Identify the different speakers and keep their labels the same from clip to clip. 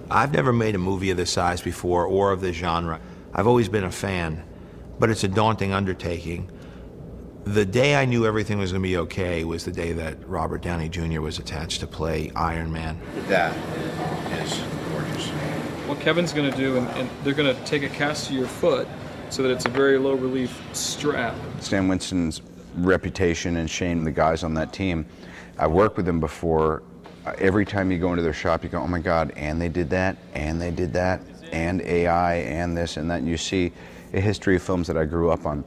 Speaker 1: I've never made a movie of this size before or of this genre. I've always been a fan, but it's a daunting undertaking. The day I knew everything was going to be okay was the day that Robert Downey Jr. was attached to play Iron Man.
Speaker 2: That is gorgeous.
Speaker 3: What Kevin's going to do, and they're going to take a cast of your foot so that it's a very low relief strap.
Speaker 2: Stan Winston's reputation and Shane, the guys on that team, I worked with them before. Every time you go into their shop, you go, oh my God, and they did that, and they did that, and AI, and this and that. And you see a history of films that I grew up on.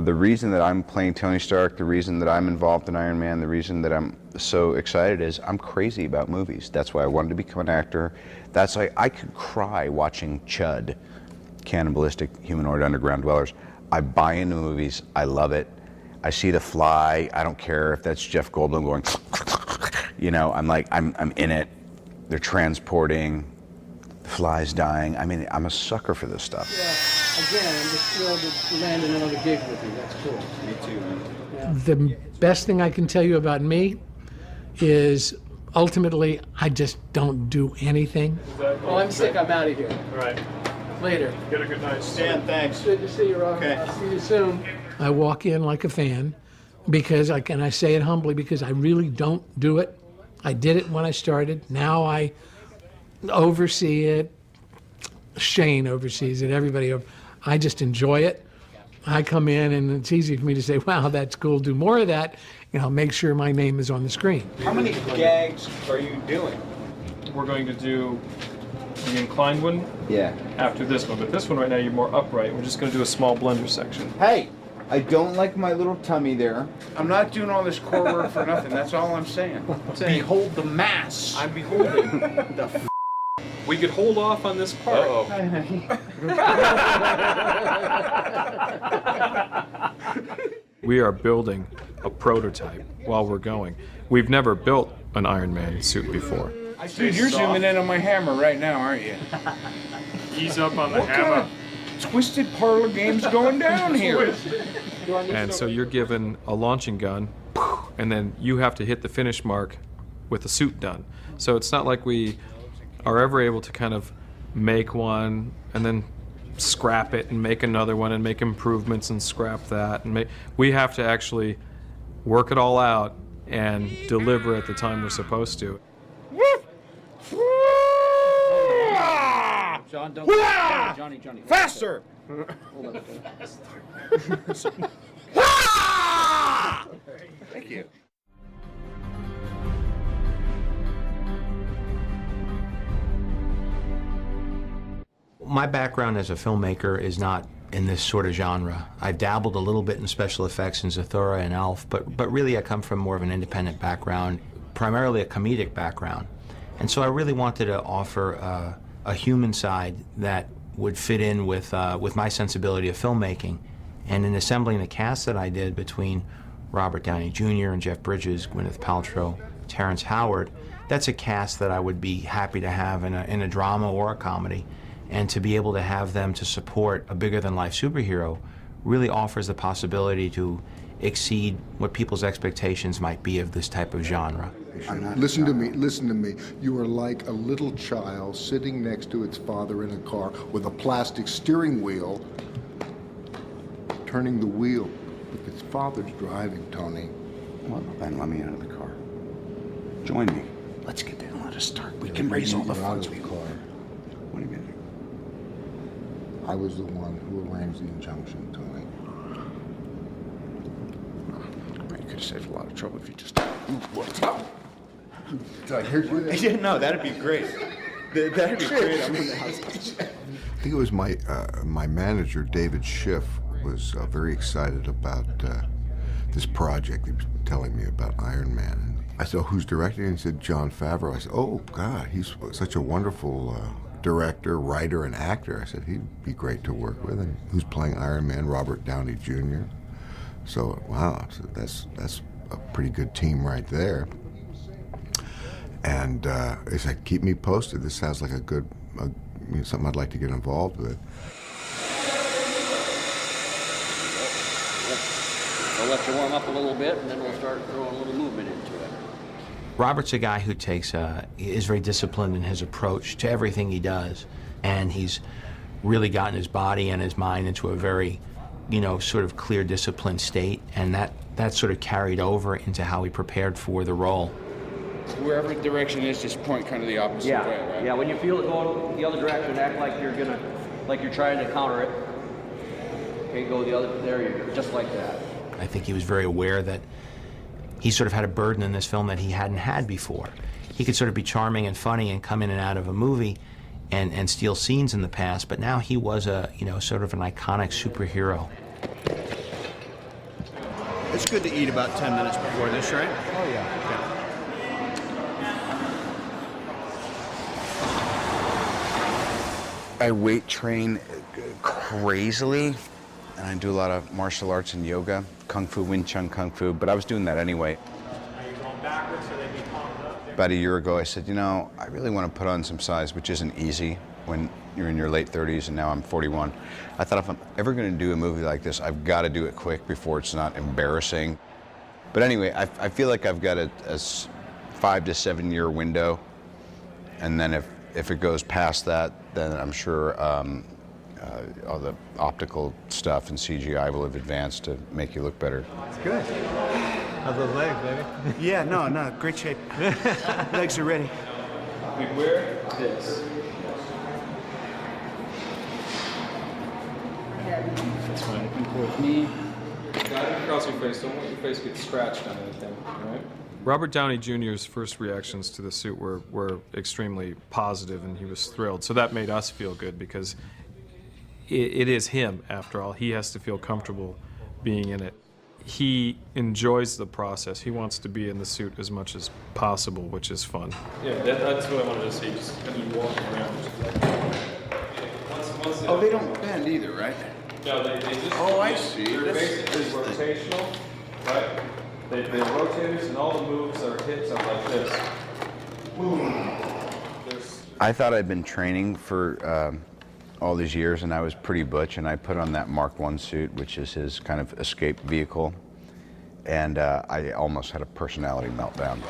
Speaker 2: The reason that I'm playing Tony Stark, the reason that I'm involved in Iron Man, the reason that I'm so excited is I'm crazy about movies. That's why I wanted to become an actor. That's why I could cry watching Chud, Cannibalistic Humanoid Underground Dwellers. I buy into movies, I love it. I see The Fly, I don't care if that's Jeff Goldblum going, you know, I'm like, I'm in it. They're transporting, the fly's dying. I mean, I'm a sucker for this stuff.
Speaker 4: Yeah, again, I'm just thrilled to land another gig with you. That's cool.
Speaker 2: Me too, man.
Speaker 4: Yeah. The best thing I can tell you about me is ultimately I just don't do anything. Well, I'm sick. I'm out of here.
Speaker 3: All right.
Speaker 4: Later.
Speaker 3: Get a good night.
Speaker 2: Stan, thanks.
Speaker 4: Good to see you, Rob.
Speaker 2: Okay.
Speaker 4: I'll see you soon. I walk in like a fan because I say it humbly because I really don't do it. I did it when I started. Now I oversee it. Shane oversees it. Everybody. I just enjoy it. I come in and it's easy for me to say, wow, that's cool. Do more of that. You know, make sure my name is on the screen.
Speaker 2: How many gags are you doing?
Speaker 3: We're going to do the inclined one after this one, but this one right now you're more upright. We're just going to do a small blender section.
Speaker 2: Hey, I don't like my little tummy there. I'm not doing all this core work for nothing. That's all I'm saying. Behold the mass.
Speaker 3: I'm beholding.
Speaker 2: The
Speaker 3: We could hold off on this part. We are building a prototype while we're going. We've never built an Iron Man suit before.
Speaker 2: Dude, you're zooming in on my hammer right now, aren't you?
Speaker 3: Ease up on the
Speaker 2: What kind of twisted parlor games going down here?
Speaker 3: And so you're given a launching gun, and then you have to hit the finish mark with the suit done. So it's not like we are ever able to kind of make one and then scrap it and make another one and make improvements and scrap that. And we have to actually work it all out and deliver at the time we're supposed to.
Speaker 4: John, don't. Johnny.
Speaker 2: Faster! Thank you.
Speaker 1: My background as a filmmaker is not in this sort of genre. I've dabbled a little bit in special effects in Zathura and Elf, but really I come from more of an independent background, primarily a comedic background. And so I really wanted to offer a human side that would fit in with my sensibility of filmmaking. And in assembling the cast that I did between Robert Downey Jr. and Jeff Bridges, Gwyneth Paltrow, Terrence Howard, that's a cast that I would be happy to have in a drama or a comedy. And to be able to have them to support a bigger-than-life superhero really offers the possibility to exceed what people's expectations might be of this type of genre.
Speaker 5: Listen to me. You are like a little child sitting next to its father in a car with a plastic steering wheel, turning the wheel. But its father's driving, Tony.
Speaker 2: Well, then let me out of the car. Join me. Let's get there and let us start. We can raise all the funds we car. What do you mean?
Speaker 5: I was the one who arranged the injunction, Tony.
Speaker 2: You could have saved a lot of trouble if you just...
Speaker 5: Did I hear you?
Speaker 2: I didn't know. That'd be great. That'd be great. I'm in the house.
Speaker 5: I think it was my manager, David Schiff, was very excited about this project. He was telling me about Iron Man. And I said, who's directing? And he said, Jon Favreau. I said, oh, God, he's such a wonderful director, writer, and actor. I said, he'd be great to work with. And who's playing Iron Man? Robert Downey Jr. So, wow, so that's a pretty good team right there. And he said, keep me posted. This sounds like something I'd like to get involved with.
Speaker 6: We'll let you warm up a little bit, and then we'll start throwing a little movement into it.
Speaker 1: Robert's a guy who is very disciplined in his approach to everything he does, and he's really gotten his body and his mind into a very, sort of clear, disciplined state, and that sort of carried over into how he prepared for the role.
Speaker 6: Wherever direction is, just point kind of the opposite way, right?
Speaker 7: Yeah, when you feel it going the other direction, act like you're trying to counter it. Okay, go the other, there you go, just like that.
Speaker 1: I think he was very aware that he sort of had a burden in this film that he hadn't had before. He could sort of be charming and funny and come in and out of a movie and steal scenes in the past, but now he was sort of an iconic superhero.
Speaker 8: It's good to eat about 10 minutes before this, right?
Speaker 7: Oh yeah.
Speaker 2: I weight train crazily, and I do a lot of martial arts and yoga, Kung Fu, Wing Chun Kung Fu, but I was doing that anyway. About a year ago, I said, I really want to put on some size, which isn't easy when you're in your late 30s, and now I'm 41. I thought if I'm ever going to do a movie like this, I've got to do it quick before it's not embarrassing. But anyway, I feel like I've got a 5 to 7 year window, and then if it goes past that, then I'm sure all the optical stuff and CGI will have advanced to make you look better.
Speaker 8: Good.
Speaker 9: How's those legs, baby?
Speaker 8: Yeah, no, great shape. Legs are ready.
Speaker 3: We wear this. That's fine.
Speaker 6: Towards me.
Speaker 3: Guide across your face. Don't let your face get scratched on anything, all right? Robert Downey Jr.'s first reactions to the suit were extremely positive, and he was thrilled. So that made us feel good because it is him, after all. He has to feel comfortable being in it. He enjoys the process. He wants to be in the suit as much as possible, which is fun. Yeah, that's what I wanted to see. Just kind of walking around.
Speaker 6: Oh, they don't bend either, right?
Speaker 3: No, they just.
Speaker 6: Oh, I see.
Speaker 3: They're
Speaker 6: This
Speaker 3: basically
Speaker 6: is the-
Speaker 3: rotational, right? They rotators, and all the moves are hits are like this. Boom.
Speaker 2: I thought I'd been training for all these years, and I was pretty butch, and I put on that Mark I suit, which is his kind of escape vehicle, and I almost had a personality meltdown.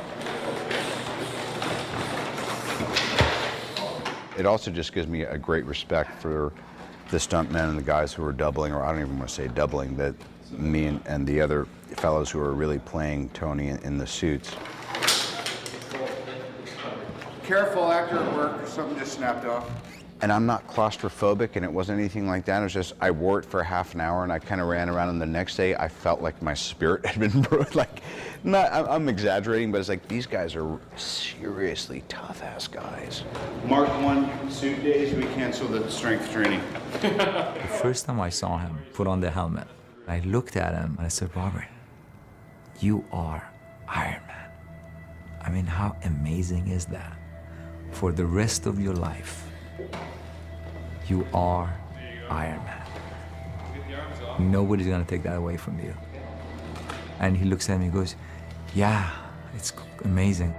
Speaker 2: It also just gives me a great respect for the stuntmen and the guys who are doubling, or I don't even want to say doubling, but me and the other fellows who are really playing Tony in the suits.
Speaker 6: Careful, actor at work. Something just snapped off.
Speaker 2: And I'm not claustrophobic, and it wasn't anything like that. It was just I wore it for half an hour, and I kind of ran around. And the next day, I felt like my spirit had been broken. I'm exaggerating, but it's like these guys are seriously tough-ass guys.
Speaker 8: Mark I suit days, we cancel the strength training.
Speaker 10: The first time I saw him put on the helmet, I looked at him and I said, Robert, you are Iron Man. I mean, how amazing is that? For the rest of your life, you are Iron Man. Nobody's gonna take that away from you. And he looks at me and goes, yeah, it's amazing.